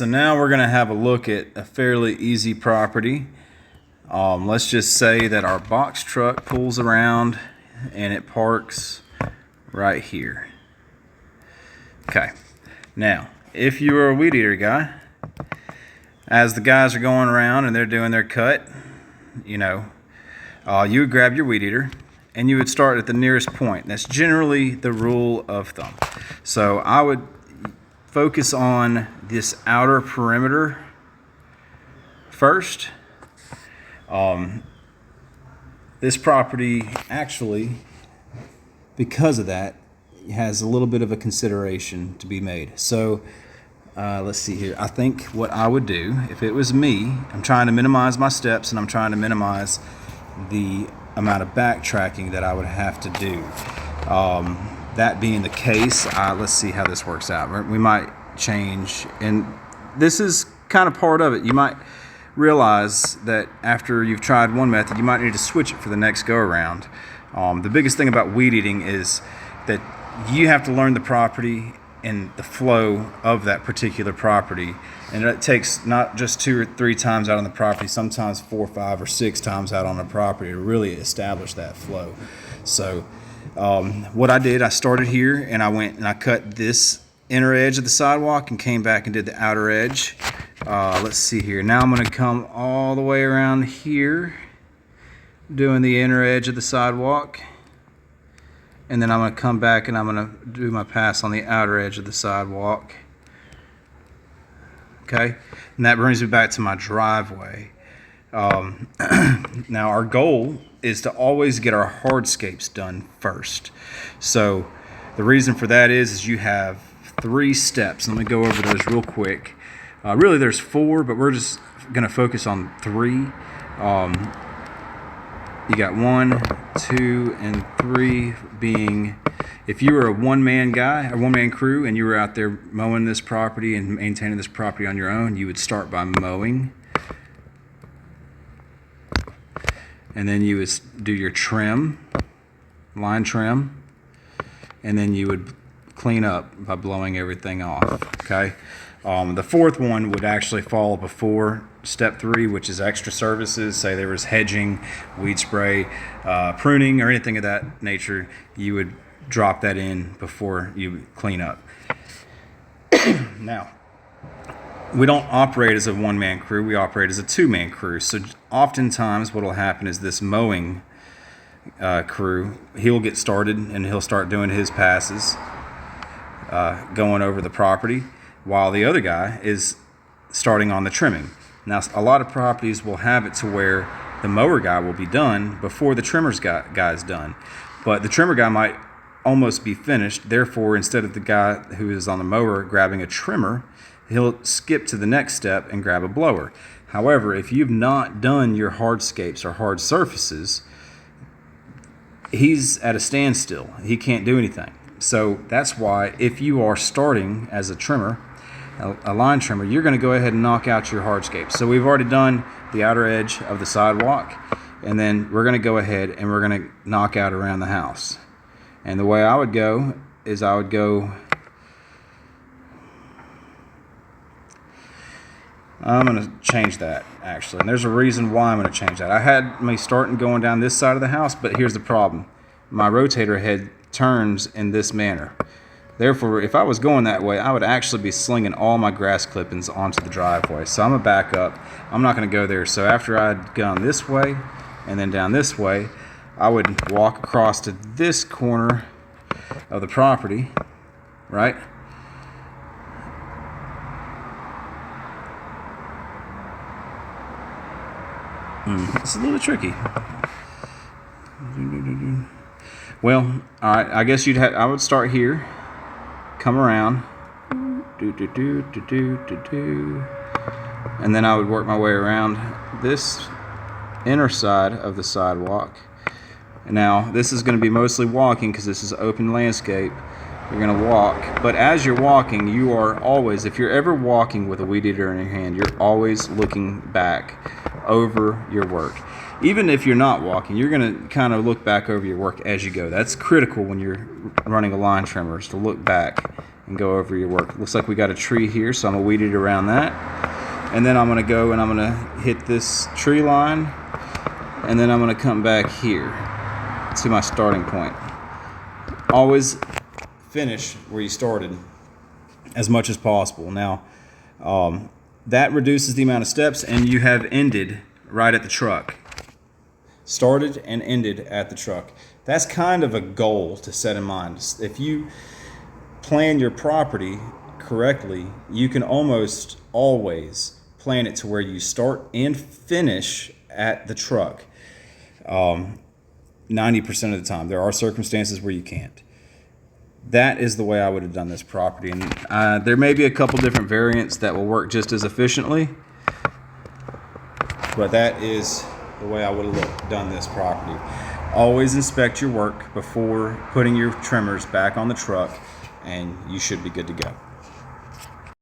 so now we're going to have a look at a fairly easy property. Let's just say that our box truck pulls around and it parks right here. Okay, now if you are a weed eater guy, as the guys are going around and they're doing their cut, you would grab your weed eater and you would start at the nearest point. That's generally the rule of thumb. So I would focus on this outer perimeter first. This property actually, because of that, has a little bit of a consideration to be made. So let's see here. I think what I would do, if it was me, I'm trying to minimize my steps and I'm trying to minimize the amount of backtracking that I would have to do. That being the case, let's see how this works out. We might change, and this is kind of part of it. You might realize that after you've tried one method, you might need to switch it for the next go around. The biggest thing about weed eating is that you have to learn the property and the flow of that particular property, and it takes not just 2 or 3 times out on the property, sometimes 4, 5, or 6 times out on the property to really establish that flow. So what I did, I started here and I went and I cut this inner edge of the sidewalk and came back and did the outer edge. Let's see here. Now I'm going to come all the way around here doing the inner edge of the sidewalk, and then I'm going to come back and I'm going to do my pass on the outer edge of the sidewalk. Okay, and that brings me back to my driveway. Now our goal is to always get our hardscapes done first. So the reason for that is you have 3 steps. Let me go over those real quick. Really there's 4, but we're just going to focus on 3. You got 1, 2, and 3 being, if you were a one-man guy, a one-man crew, and you were out there mowing this property and maintaining this property on your own, you would start by mowing. And then you would do your trim, line trim, and then you would clean up by blowing everything off, okay? The 4th one would actually fall before step 3, which is extra services. Say there was hedging, weed spray, pruning, or anything of that nature, you would drop that in before you clean up. Now, we don't operate as a one-man crew, we operate as a 2-man crew. So oftentimes what will happen is this mowing crew, he'll get started and he'll start doing his passes, going over the property, while the other guy is starting on the trimming. Now, a lot of properties will have it to where the mower guy will be done before the trimmer's guy is done. But the trimmer guy might almost be finished. Therefore, instead of the guy who is on the mower grabbing a trimmer, he'll skip to the next step and grab a blower. However, if you've not done your hardscapes or hard surfaces, he's at a standstill. He can't do anything. So that's why if you are starting as a trimmer, a line trimmer, you're going to go ahead and knock out your hardscapes. So we've already done the outer edge of the sidewalk, and then we're going to go ahead and we're going to knock out around the house. And the way I would go is I would go, I'm going to change that actually, and there's a reason why I'm going to change that. I had me starting going down this side of the house, but here's the problem. My rotator head turns in this manner. Therefore, if I was going that way, I would actually be slinging all my grass clippings onto the driveway. So I'm going to back up. I'm not going to go there. So after I'd gone this way and then down this way, I would walk across to this corner of the property, right? It's a little tricky. Well, all right, I guess I would start here, come around, and then I would work my way around this inner side of the sidewalk. Now, this is going to be mostly walking because this is open landscape. You're going to walk, but as you're walking, you are always, if you're ever walking with a weed eater in your hand, you're always looking back over your work. Even if you're not walking, you're going to kind of look back over your work as you go. That's critical when you're running a line trimmer, is to look back and go over your work. Looks like we got a tree here, so I'm gonna weed it around that. And then I'm gonna go and I'm gonna hit this tree line, and then I'm gonna come back here to my starting point. Always finish where you started as much as possible. Now, that reduces the amount of steps, and you have ended right at the truck. Started and ended at the truck. That's kind of a goal to set in mind. If you plan your property correctly, you can almost always plan it to where you start and finish at the truck. 90% of the time. There are circumstances where you can't. That is the way I would have done this property. And there may be a couple different variants that will work just as efficiently, but that is the way I would have done this property. Always inspect your work before putting your trimmers back on the truck, and you should be good to go.